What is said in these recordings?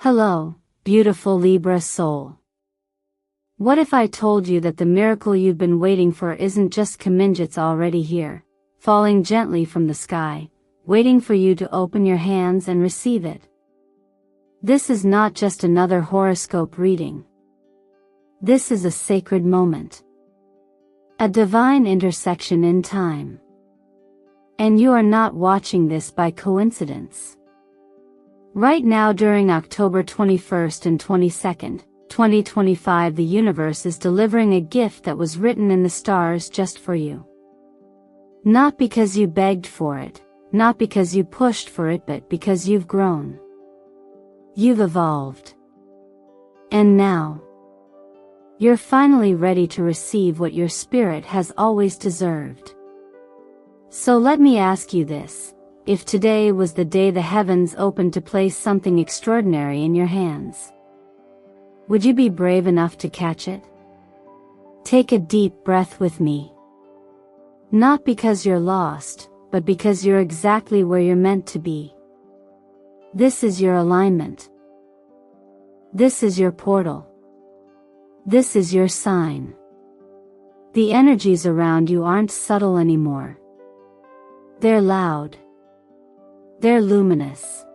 Hello, beautiful Libra soul. What if I told you that the miracle you've been waiting for isn't just coming, it's already here, falling gently from the sky, waiting for you to open your hands and receive it? This is not just another horoscope reading. This is a sacred moment. A divine intersection in time. And you are not watching this by coincidence. Right now, during October 21st and 22nd, 2025, the universe is delivering a gift that was written in the stars just for you. Not because you begged for it, not because you pushed for it, but because you've grown. You've evolved. And now, you're finally ready to receive what your spirit has always deserved. So let me ask you this. If today was the day the heavens opened to place something extraordinary in your hands, would you be brave enough to catch it? Take a deep breath with me. Not because you're lost, but because you're exactly where you're meant to be. This is your alignment. This is your portal. This is your sign. The energies around you aren't subtle anymore. They're loud. They're luminous.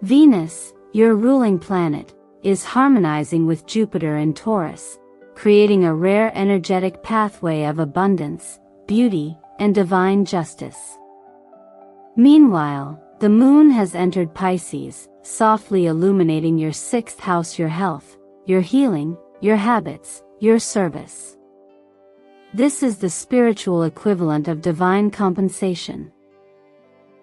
Venus, your ruling planet, is harmonizing with Jupiter in Taurus, creating a rare energetic pathway of abundance, beauty, and divine justice. Meanwhile, the moon has entered Pisces, softly illuminating your sixth house, your health, your healing, your habits, your service. This is the spiritual equivalent of divine compensation.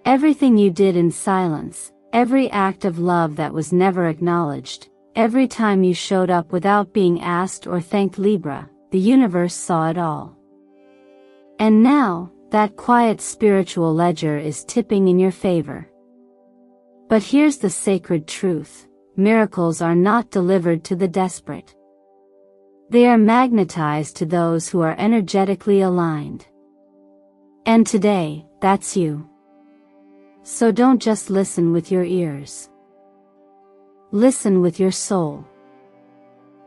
Everything you did in silence, every act of love that was never acknowledged, every time you showed up without being asked or thanked, Libra, the universe saw it all. And now, that quiet spiritual ledger is tipping in your favor. But here's the sacred truth: miracles are not delivered to the desperate. They are magnetized to those who are energetically aligned. And today, that's you. So don't just listen with your ears. Listen with your soul.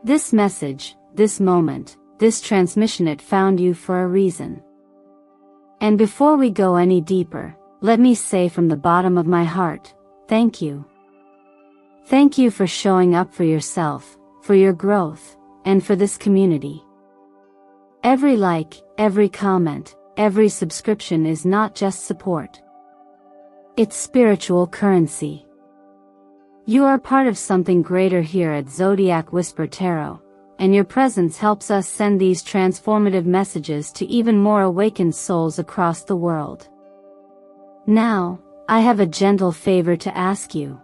This message, this moment, this transmission, it found you for a reason. And before we go any deeper, let me say from the bottom of my heart, thank you. Thank you for showing up for yourself, for your growth, and for this community. Every like, every comment, every subscription is not just support. It's spiritual currency. You are part of something greater here at Zodiac Whisper Tarot, and your presence helps us send these transformative messages to even more awakened souls across the world. Now, I have a gentle favor to ask you.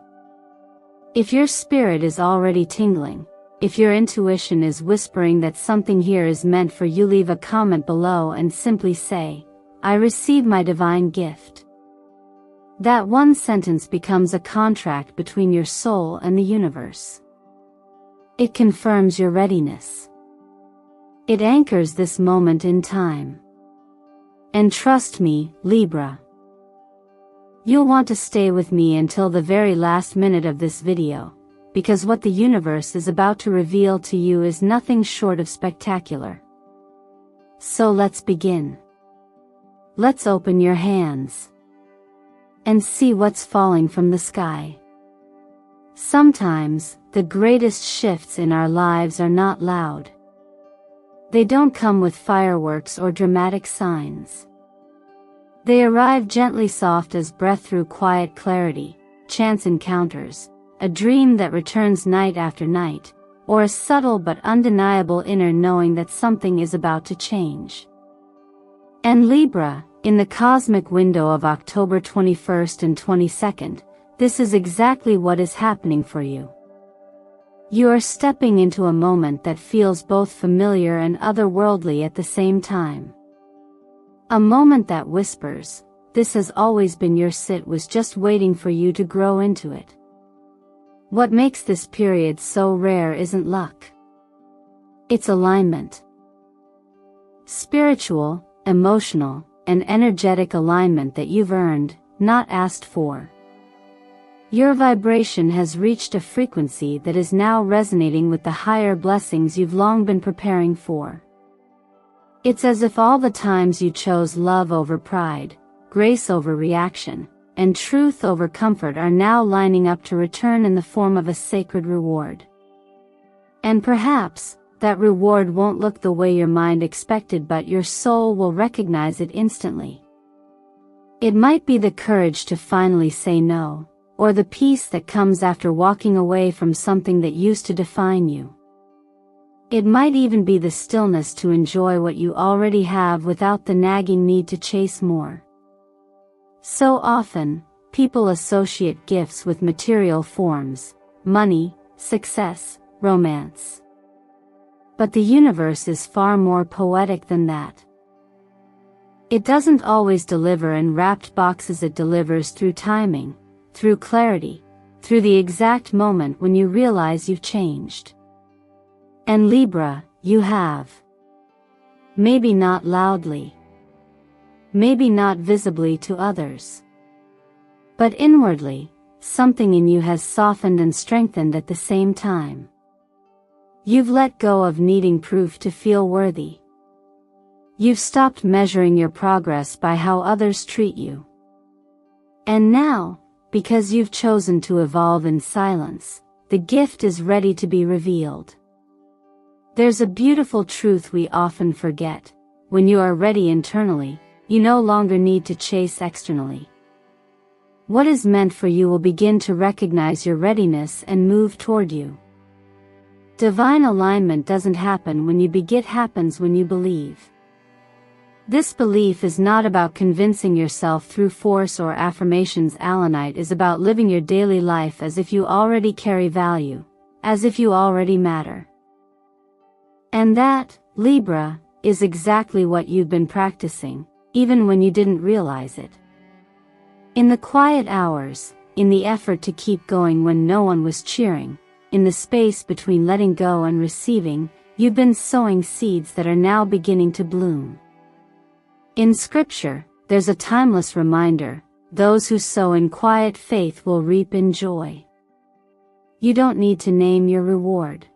If your spirit is already tingling, if your intuition is whispering that something here is meant for you, leave a comment below and simply say, "I receive my divine gift." That one sentence becomes a contract between your soul and the universe. It confirms your readiness. It anchors this moment in time. And trust me, Libra, you'll want to stay with me until the very last minute of this video, because what the universe is about to reveal to you is nothing short of spectacular. So let's begin. Let's open your hands and see what's falling from the sky. Sometimes, the greatest shifts in our lives are not loud. They don't come with fireworks or dramatic signs. They arrive gently, soft as breath, through quiet clarity, chance encounters, a dream that returns night after night, or a subtle but undeniable inner knowing that something is about to change. And Libra, in the cosmic window of October 21st and 22nd, this is exactly what is happening for you. You are stepping into a moment that feels both familiar and otherworldly at the same time. A moment that whispers, "This has always been yours, it was just waiting for you to grow into it." What makes this period so rare isn't luck. It's alignment. Spiritual, emotional, and energetic alignment that you've earned, not asked for. Your vibration has reached a frequency that is now resonating with the higher blessings you've long been preparing for. It's as if all the times you chose love over pride, grace over reaction, and truth over comfort are now lining up to return in the form of a sacred reward. And perhaps, that reward won't look the way your mind expected, but your soul will recognize it instantly. It might be the courage to finally say no, or the peace that comes after walking away from something that used to define you. It might even be the stillness to enjoy what you already have without the nagging need to chase more. So often, people associate gifts with material forms, money, success, romance. But the universe is far more poetic than that. It doesn't always deliver in wrapped boxes, it delivers through timing, through clarity, through the exact moment when you realize you've changed. And Libra, you have. Maybe not loudly. Maybe not visibly to others. But inwardly, something in you has softened and strengthened at the same time. You've let go of needing proof to feel worthy. You've stopped measuring your progress by how others treat you. And now, because you've chosen to evolve in silence, the gift is ready to be revealed. There's a beautiful truth we often forget. When you are ready internally, you no longer need to chase externally. What is meant for you will begin to recognize your readiness and move toward you. Divine alignment doesn't happen when you begin, it happens when you believe. This belief is not about convincing yourself through force or affirmations. Allanite is about living your daily life as if you already carry value, as if you already matter. And that, Libra, is exactly what you've been practicing, even when you didn't realize it. In the quiet hours, in the effort to keep going when no one was cheering, in the space between letting go and receiving, you've been sowing seeds that are now beginning to bloom. In Scripture, there's a timeless reminder: those who sow in quiet faith will reap in joy. You don't need to name your reward.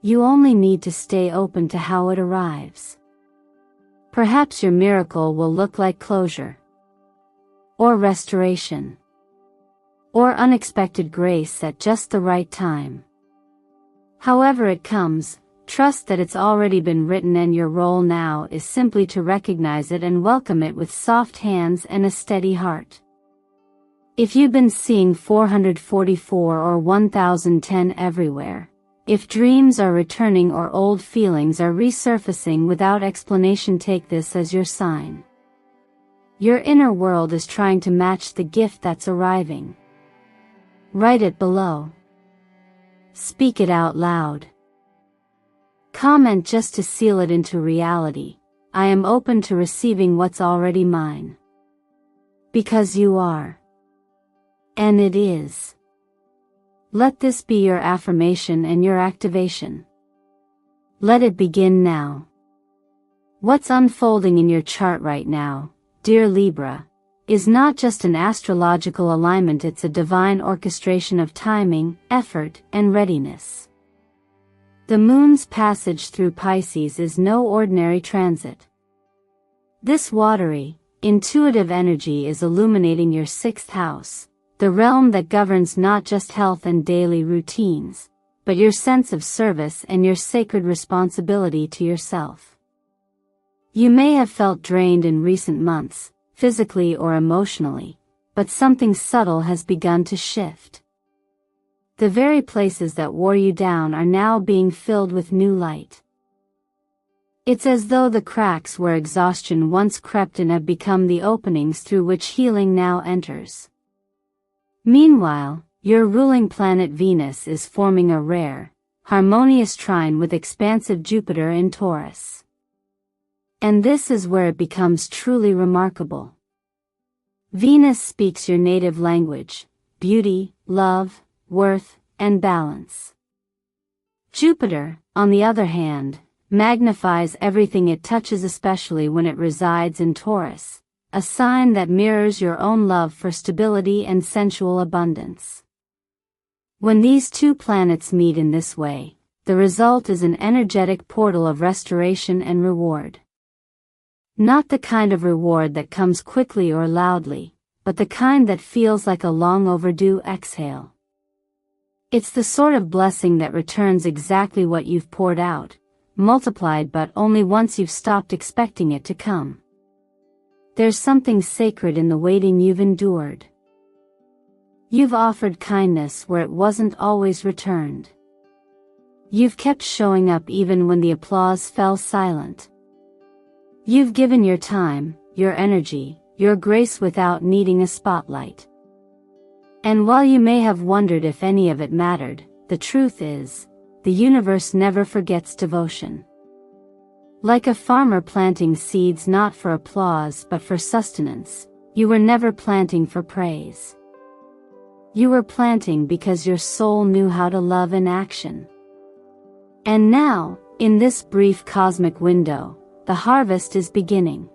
You only need to stay open to how it arrives. Perhaps your miracle will look like closure, or restoration, or unexpected grace at just the right time. However it comes, trust that it's already been written, and your role now is simply to recognize it and welcome it with soft hands and a steady heart. If you've been seeing 444 or 1010 everywhere, if dreams are returning or old feelings are resurfacing without explanation, take this as your sign. Your inner world is trying to match the gift that's arriving. Write it below. Speak it out loud. Comment just to seal it into reality: I am open to receiving what's already mine. Because you are. And it is. Let this be your affirmation and your activation. Let it begin now. What's unfolding in your chart right now, dear Libra, is not just an astrological alignment, it's a divine orchestration of timing, effort, and readiness. The moon's passage through Pisces is no ordinary transit. This watery, intuitive energy is illuminating your 6th house, the realm that governs not just health and daily routines, but your sense of service and your sacred responsibility to yourself. You may have felt drained in recent months, physically or emotionally, but something subtle has begun to shift. The very places that wore you down are now being filled with new light. It's as though the cracks where exhaustion once crept in have become the openings through which healing now enters. Meanwhile, your ruling planet Venus is forming a rare, harmonious trine with expansive Jupiter in Taurus. And this is where it becomes truly remarkable. Venus speaks your native language: beauty, love, worth, and balance. Jupiter, on the other hand, magnifies everything it touches, especially when it resides in Taurus, a sign that mirrors your own love for stability and sensual abundance. When these two planets meet in this way, the result is an energetic portal of restoration and reward. Not the kind of reward that comes quickly or loudly, but the kind that feels like a long overdue exhale. It's the sort of blessing that returns exactly what you've poured out, multiplied but only once you've stopped expecting it to come. There's something sacred in the waiting you've endured. You've offered kindness where it wasn't always returned. You've kept showing up even when the applause fell silent. You've given your time, your energy, your grace without needing a spotlight. And while you may have wondered if any of it mattered, the truth is, the universe never forgets devotion. Like a farmer planting seeds not for applause but for sustenance, you were never planting for praise. You were planting because your soul knew how to love in action. And now, in this brief cosmic window, the harvest is beginning.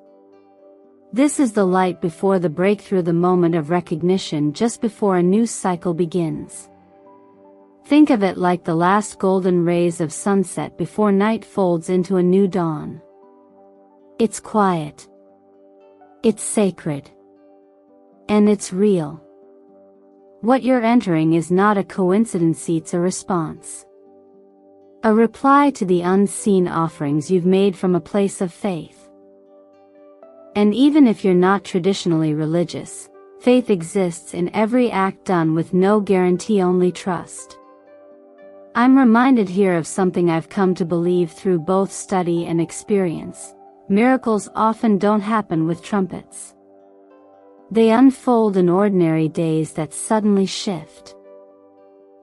This is the light before the breakthrough, the moment of recognition just before a new cycle begins. Think of it like the last golden rays of sunset before night folds into a new dawn. It's quiet. It's sacred. And it's real. What you're entering is not a coincidence, it's a response. A reply to the unseen offerings you've made from a place of faith. And even if you're not traditionally religious, faith exists in every act done with no guarantee, only trust. I'm reminded here of something I've come to believe through both study and experience. Miracles often don't happen with trumpets. They unfold in ordinary days that suddenly shift.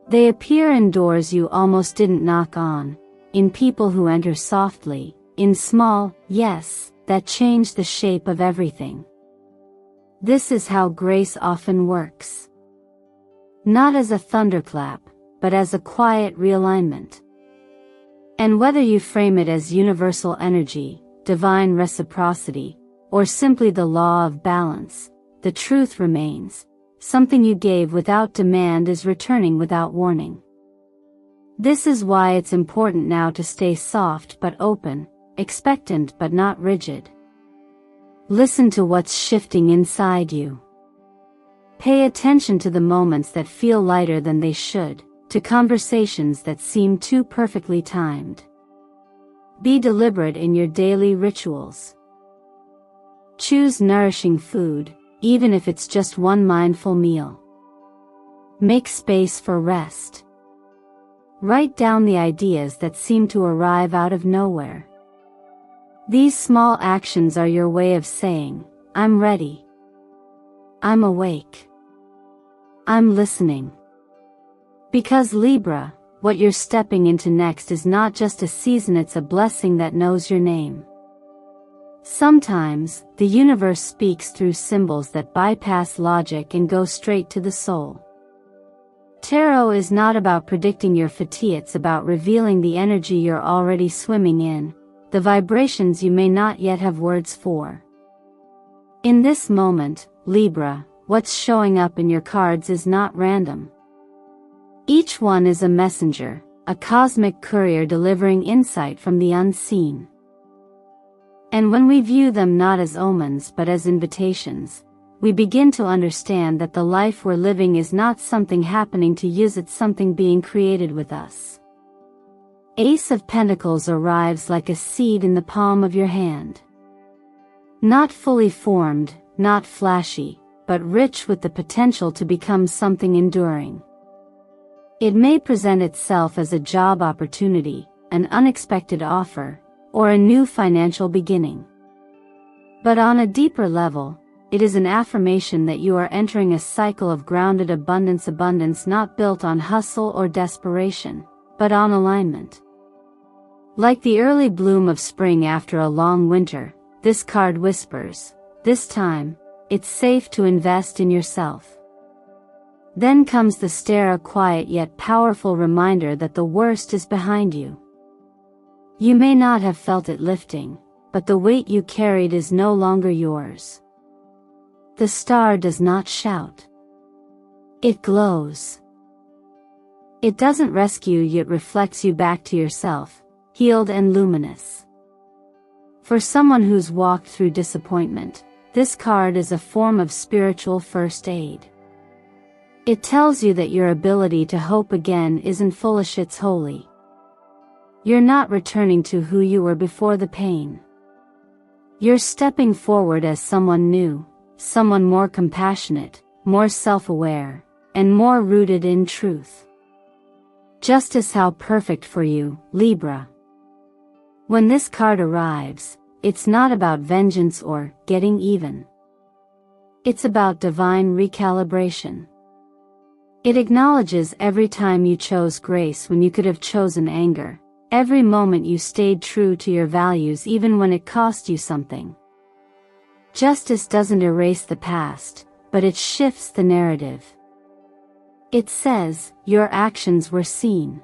They appear in doors you almost didn't knock on, in people who enter softly, in small, yes, that change the shape of everything. This is how grace often works. Not as a thunderclap, but as a quiet realignment. And whether you frame it as universal energy, divine reciprocity, or simply the law of balance, the truth remains. Something you gave without demand is returning without warning. This is why it's important now to stay soft but open, expectant but not rigid. Listen to what's shifting inside you. Pay attention to the moments that feel lighter than they should, to conversations that seem too perfectly timed. Be deliberate in your daily rituals. Choose nourishing food, even if it's just one mindful meal. Make space for rest. Write down the ideas that seem to arrive out of nowhere. These small actions are your way of saying, I'm ready. I'm awake. I'm listening. Because Libra, what you're stepping into next is not just a season, it's a blessing that knows your name. Sometimes, the universe speaks through symbols that bypass logic and go straight to the soul. Tarot is not about predicting your fate, it's about revealing the energy you're already swimming in, the vibrations you may not yet have words for. In this moment, Libra, what's showing up in your cards is not random. Each one is a messenger, a cosmic courier delivering insight from the unseen. And when we view them not as omens but as invitations, we begin to understand that the life we're living is not something happening to us, it's something being created with us. Ace of Pentacles arrives like a seed in the palm of your hand. Not fully formed, not flashy, but rich with the potential to become something enduring. It may present itself as a job opportunity, an unexpected offer, or a new financial beginning. But on a deeper level, it is an affirmation that you are entering a cycle of grounded abundance not built on hustle or desperation, but on alignment. Like the early bloom of spring after a long winter, this card whispers, this time, it's safe to invest in yourself. Then comes the stare, a quiet yet powerful reminder that the worst is behind you. You may not have felt it lifting, but the weight you carried is no longer yours. The star does not shout. It glows. It doesn't rescue you, it reflects you back to yourself, healed and luminous. For someone who's walked through disappointment, this card is a form of spiritual first aid. It tells you that your ability to hope again isn't foolish, it's holy. You're not returning to who you were before the pain. You're stepping forward as someone new, someone more compassionate, more self-aware, and more rooted in truth. Justice, how perfect for you, Libra. When this card arrives, it's not about vengeance or getting even. It's about divine recalibration. It acknowledges every time you chose grace when you could have chosen anger, every moment you stayed true to your values even when it cost you something. Justice doesn't erase the past, but it shifts the narrative. It says, your actions were seen.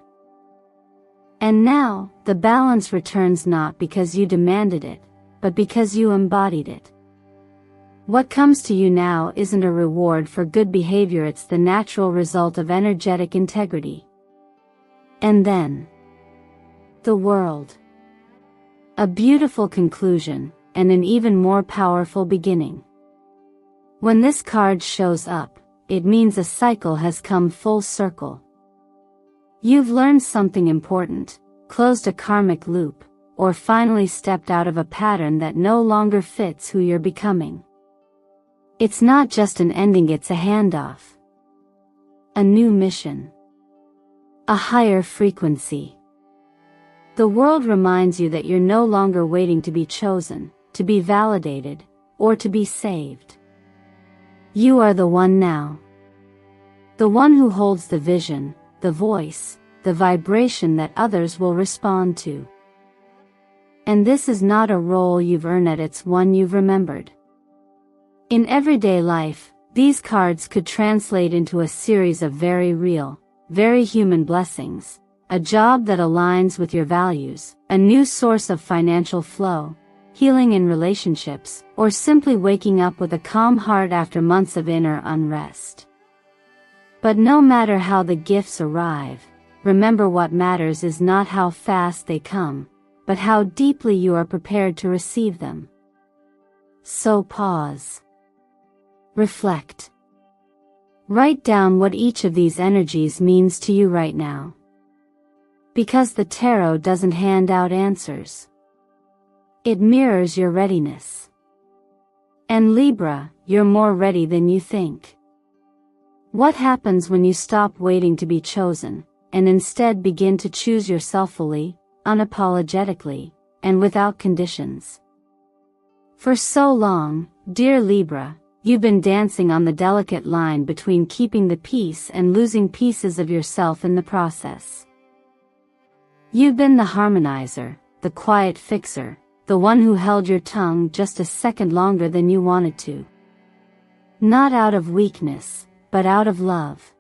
And now, the balance returns not because you demanded it, but because you embodied it. What comes to you now isn't a reward for good behavior, it's the natural result of energetic integrity. And then, the world. A beautiful conclusion, and an even more powerful beginning. When this card shows up, it means a cycle has come full circle. You've learned something important, closed a karmic loop, or finally stepped out of a pattern that no longer fits who you're becoming. It's not just an ending, it's a handoff. A new mission. A higher frequency. The world reminds you that you're no longer waiting to be chosen, to be validated, or to be saved. You are the one now. The one who holds the vision, the voice, the vibration that others will respond to. And this is not a role you've earned, it's one you've remembered. In everyday life, these cards could translate into a series of very real, very human blessings, a job that aligns with your values, a new source of financial flow, healing in relationships, or simply waking up with a calm heart after months of inner unrest. But no matter how the gifts arrive, remember what matters is not how fast they come, but how deeply you are prepared to receive them. So pause. Reflect. Write down what each of these energies means to you right now. Because the tarot doesn't hand out answers. It mirrors your readiness. And Libra, you're more ready than you think. What happens when you stop waiting to be chosen, and instead begin to choose yourself fully, unapologetically, and without conditions? For so long, dear Libra, you've been dancing on the delicate line between keeping the peace and losing pieces of yourself in the process. You've been the harmonizer, the quiet fixer, the one who held your tongue just a second longer than you wanted to. Not out of weakness, but out of love.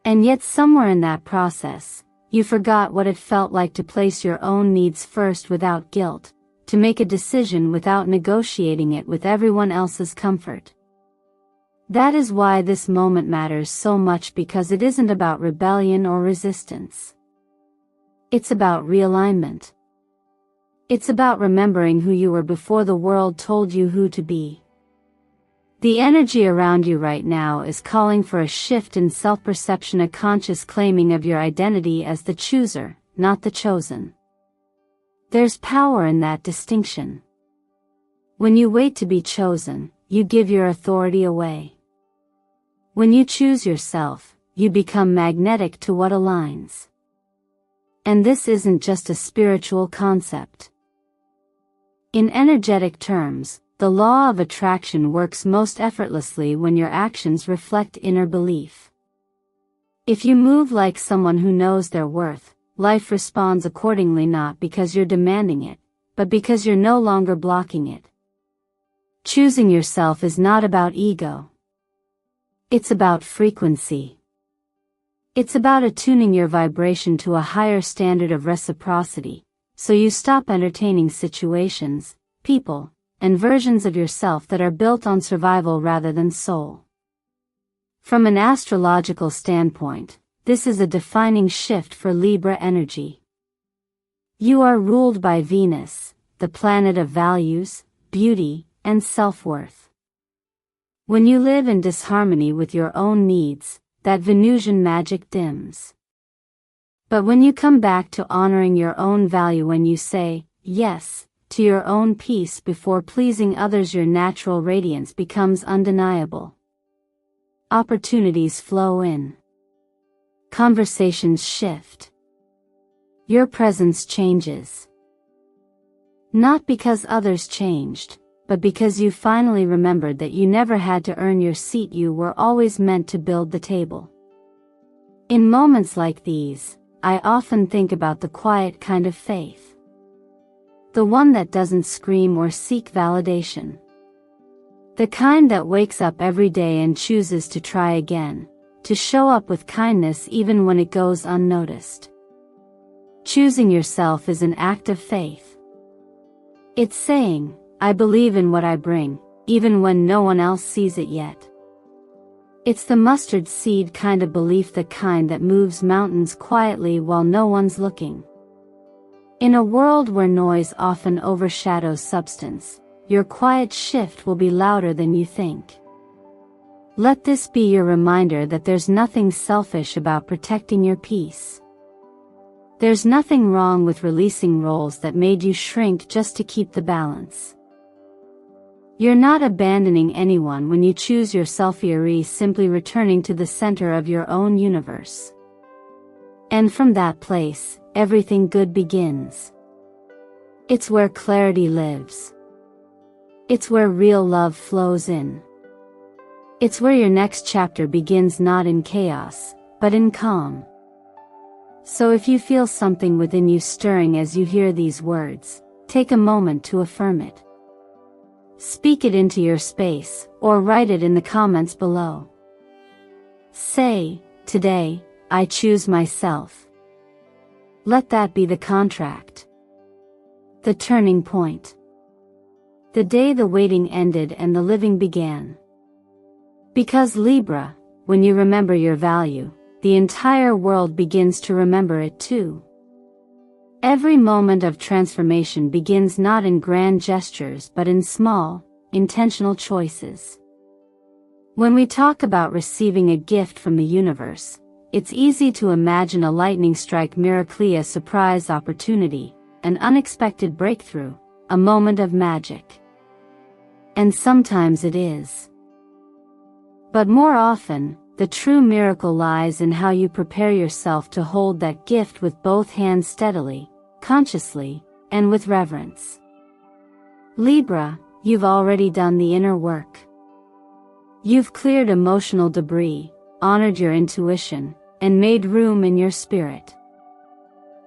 And yet somewhere in that process, you forgot what it felt like to place your own needs first without guilt, to make a decision without negotiating it with everyone else's comfort. That is why this moment matters so much, because it isn't about rebellion or resistance. It's about realignment. It's about remembering who you were before the world told you who to be. The energy around you right now is calling for a shift in self-perception, a conscious claiming of your identity as the chooser, not the chosen. There's power in that distinction. When you wait to be chosen, you give your authority away. When you choose yourself, you become magnetic to what aligns. And this isn't just a spiritual concept. In energetic terms, the law of attraction works most effortlessly when your actions reflect inner belief. If you move like someone who knows their worth, life responds accordingly, not because you're demanding it, but because you're no longer blocking it. Choosing yourself is not about ego. It's about frequency. It's about attuning your vibration to a higher standard of reciprocity, so you stop entertaining situations, people, and versions of yourself that are built on survival rather than soul. From an astrological standpoint, this is a defining shift for Libra energy. You are ruled by Venus, the planet of values, beauty, and self-worth. When you live in disharmony with your own needs, that Venusian magic dims. But when you come back to honoring your own value, when you say yes to your own peace before pleasing others, your natural radiance becomes undeniable. Opportunities flow in. Conversations shift. Your presence changes. Not because others changed, but because you finally remembered that you never had to earn your seat, you were always meant to build the table. In moments like these, I often think about the quiet kind of faith. The one that doesn't scream or seek validation. The kind that wakes up every day and chooses to try again, to show up with kindness even when it goes unnoticed. Choosing yourself is an act of faith. It's saying, I believe in what I bring, even when no one else sees it yet. It's the mustard seed kind of belief, the kind that moves mountains quietly while no one's looking. In a world where noise often overshadows substance, your quiet shift will be louder than you think. Let this be your reminder that there's nothing selfish about protecting your peace. There's nothing wrong with releasing roles that made you shrink just to keep the balance. You're not abandoning anyone when you choose yourself. You're simply returning to the center of your own universe. And from that place, everything good begins. It's where clarity lives. It's where real love flows in. It's where your next chapter begins, not in chaos, but in calm. So if you feel something within you stirring as you hear these words, take a moment to affirm it. Speak it into your space, or write it in the comments below. Say, today, I choose myself. Let that be the contract. The turning point. The day the waiting ended and the living began. Because Libra, when you remember your value, the entire world begins to remember it too. Every moment of transformation begins not in grand gestures but in small, intentional choices. When we talk about receiving a gift from the universe, it's easy to imagine a lightning strike miracle, a surprise opportunity, an unexpected breakthrough, a moment of magic. And sometimes it is. But more often, the true miracle lies in how you prepare yourself to hold that gift with both hands, steadily, consciously, and with reverence. Libra, you've already done the inner work. You've cleared emotional debris, honored your intuition, and made room in your spirit.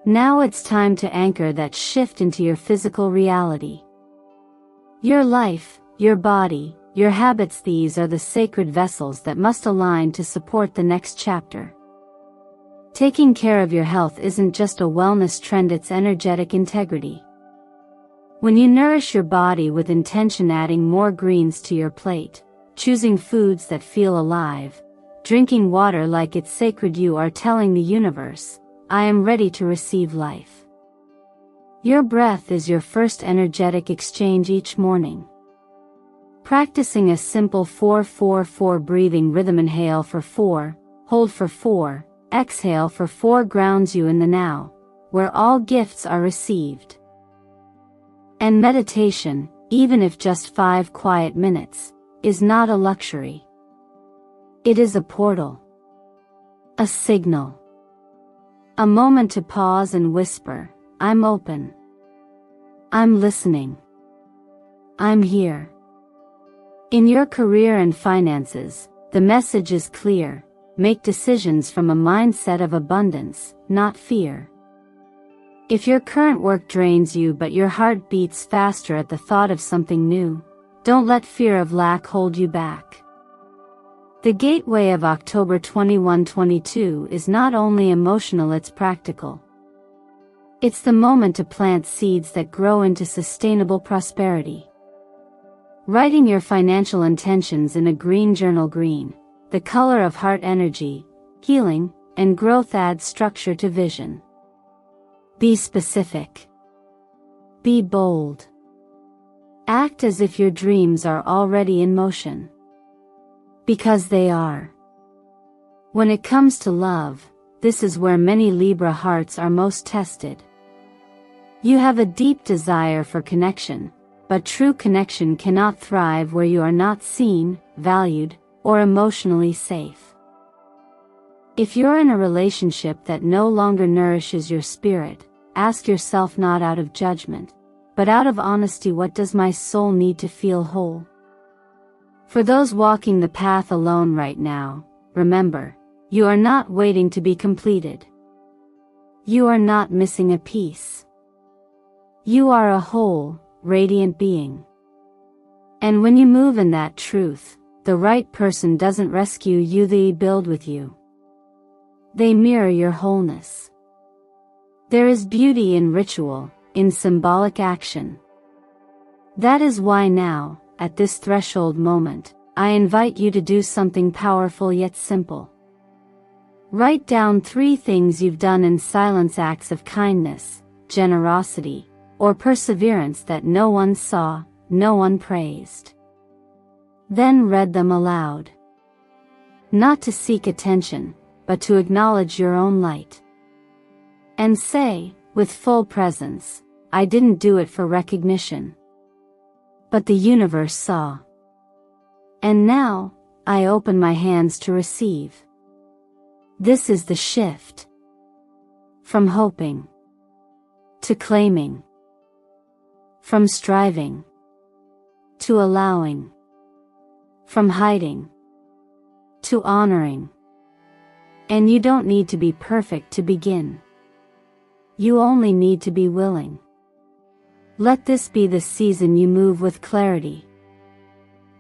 Now it's time to anchor that shift into your physical reality. Your life, your body, your habits, these are the sacred vessels that must align to support the next chapter. Taking care of your health isn't just a wellness trend, it's energetic integrity. When you nourish your body with intention, adding more greens to your plate, choosing foods that feel alive, drinking water like it's sacred, you are telling the universe, I am ready to receive life. Your breath is your first energetic exchange each morning. Practicing a simple 4-4-4 breathing rhythm, inhale for 4, hold for 4, exhale for 4, grounds you in the now, where all gifts are received. And meditation, even if just 5 quiet minutes, is not a luxury. It is a portal. A signal. A moment to pause and whisper, I'm open. I'm listening. I'm here. In your career and finances, the message is clear: make decisions from a mindset of abundance, not fear. If your current work drains you but your heart beats faster at the thought of something new, don't let fear of lack hold you back. The gateway of October 21-22 is not only emotional, it's practical. It's the moment to plant seeds that grow into sustainable prosperity. Writing your financial intentions in a green journal. Green, the color of heart energy, healing, and growth, adds structure to vision. Be specific. Be bold. Act as if your dreams are already in motion. Because they are. When it comes to love, this is where many Libra hearts are most tested. You have a deep desire for connection, but true connection cannot thrive where you are not seen, valued, or emotionally safe. If you're in a relationship that no longer nourishes your spirit, ask yourself, not out of judgment, but out of honesty, what does my soul need to feel whole? For those walking the path alone right now, remember, you are not waiting to be completed. You are not missing a piece. You are a whole, radiant being. And when you move in that truth, the right person doesn't rescue you, they build with you. They mirror your wholeness. There is beauty in ritual, in symbolic action. That is why now, at this threshold moment, I invite you to do something powerful yet simple. Write down 3 things you've done in silence, acts of kindness, generosity, or perseverance that no one saw, no one praised. Then read them aloud. Not to seek attention, but to acknowledge your own light. And say, with full presence, I didn't do it for recognition. But the universe saw. And now, I open my hands to receive. This is the shift. From hoping to claiming. From striving to allowing. From hiding to honoring. And you don't need to be perfect to begin. You only need to be willing. Let this be the season you move with clarity.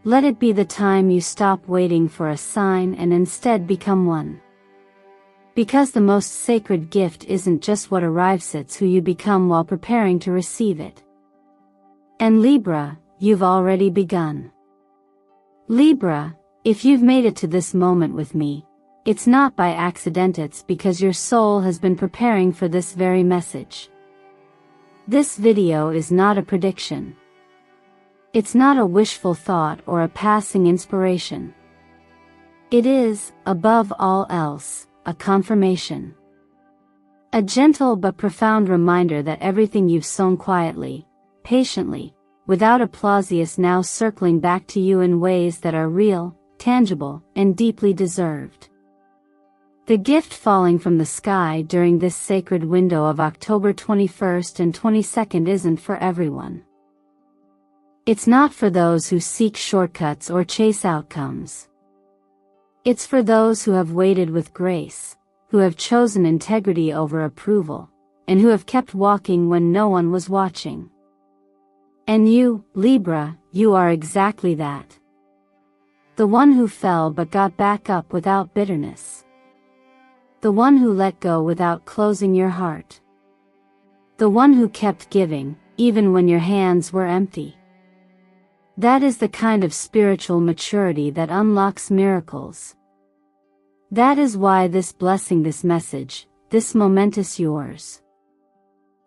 Let it be the time you stop waiting for a sign and instead become one. Because the most sacred gift isn't just what arrives, it's who you become while preparing to receive it. And Libra, you've already begun. Libra, if you've made it to this moment with me, it's not by accident, it's because your soul has been preparing for this very message. This video is not a prediction. It's not a wishful thought or a passing inspiration. It is, above all else, a confirmation. A gentle but profound reminder that everything you've sown quietly, patiently, without applause is now circling back to you in ways that are real, tangible, and deeply deserved. The gift falling from the sky during this sacred window of October 21st and 22nd isn't for everyone. It's not for those who seek shortcuts or chase outcomes. It's for those who have waited with grace, who have chosen integrity over approval, and who have kept walking when no one was watching. And you, Libra, you are exactly that. The one who fell but got back up without bitterness. The one who let go without closing your heart. The one who kept giving, even when your hands were empty. That is the kind of spiritual maturity that unlocks miracles. That is why this blessing, this message, this momentous yours.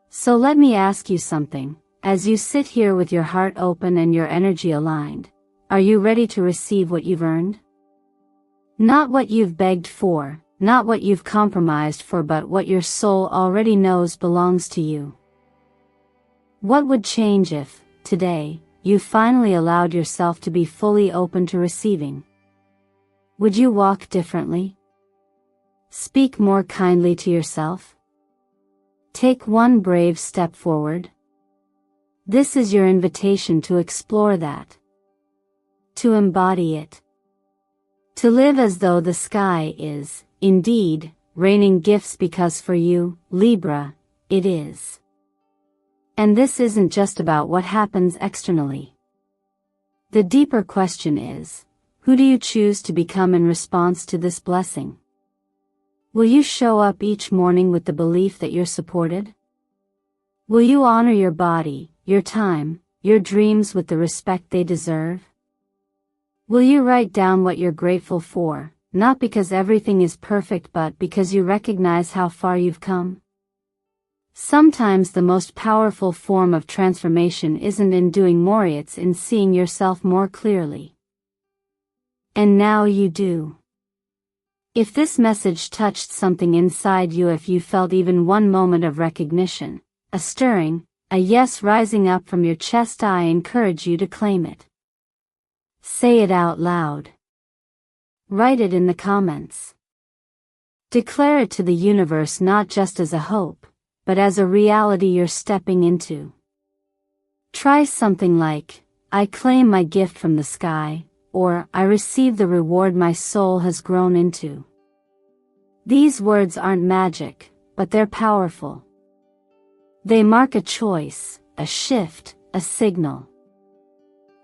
So let me ask you something, as you sit here with your heart open and your energy aligned, are you ready to receive what you've earned? Not what you've begged for, not what you've compromised for, but what your soul already knows belongs to you. What would change if, today, you finally allowed yourself to be fully open to receiving? Would you walk differently? Speak more kindly to yourself? Take one brave step forward? This is your invitation to explore that. To embody it. To live as though the sky is, indeed, raining gifts, because for you, Libra, it is. And this isn't just about what happens externally. The deeper question is, who do you choose to become in response to this blessing? Will you show up each morning with the belief that you're supported? Will you honor your body, your time, your dreams with the respect they deserve? Will you write down what you're grateful for, not because everything is perfect but because you recognize how far you've come? Sometimes the most powerful form of transformation isn't in doing more, it's in seeing yourself more clearly. And now you do. If this message touched something inside you, if you felt even one moment of recognition, a stirring, a yes rising up from your chest, I encourage you to claim it. Say it out loud. Write it in the comments. Declare it to the universe, not just as a hope, but as a reality you're stepping into. Try something like, I claim my gift from the sky, or I receive the reward my soul has grown into. These words aren't magic, but they're powerful. They mark a choice, a shift, a signal.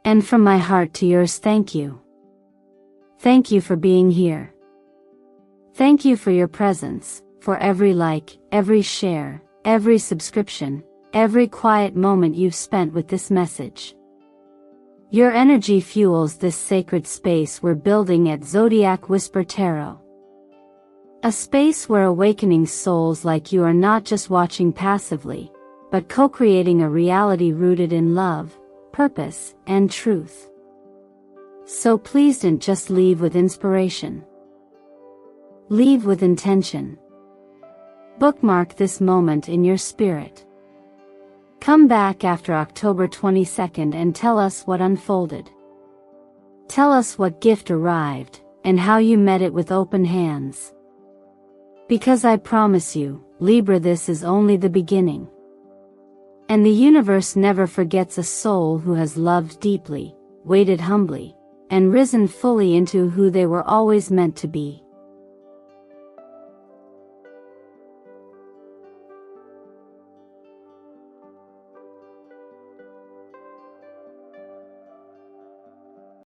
And from my heart to yours, thank you. Thank you for being here. Thank you for your presence, for every like, every share, every subscription, every quiet moment you've spent with this message. Your energy fuels this sacred space we're building at Zodiac Whisper Tarot. A space where awakening souls like you are not just watching passively, but co-creating a reality rooted in love, purpose, and truth. So please don't just leave with inspiration. Leave with intention. Bookmark this moment in your spirit. Come back after October 22nd and tell us what unfolded. Tell us what gift arrived, and how you met it with open hands. Because I promise you, Libra, this is only the beginning. And the universe never forgets a soul who has loved deeply, waited humbly, and risen fully into who they were always meant to be.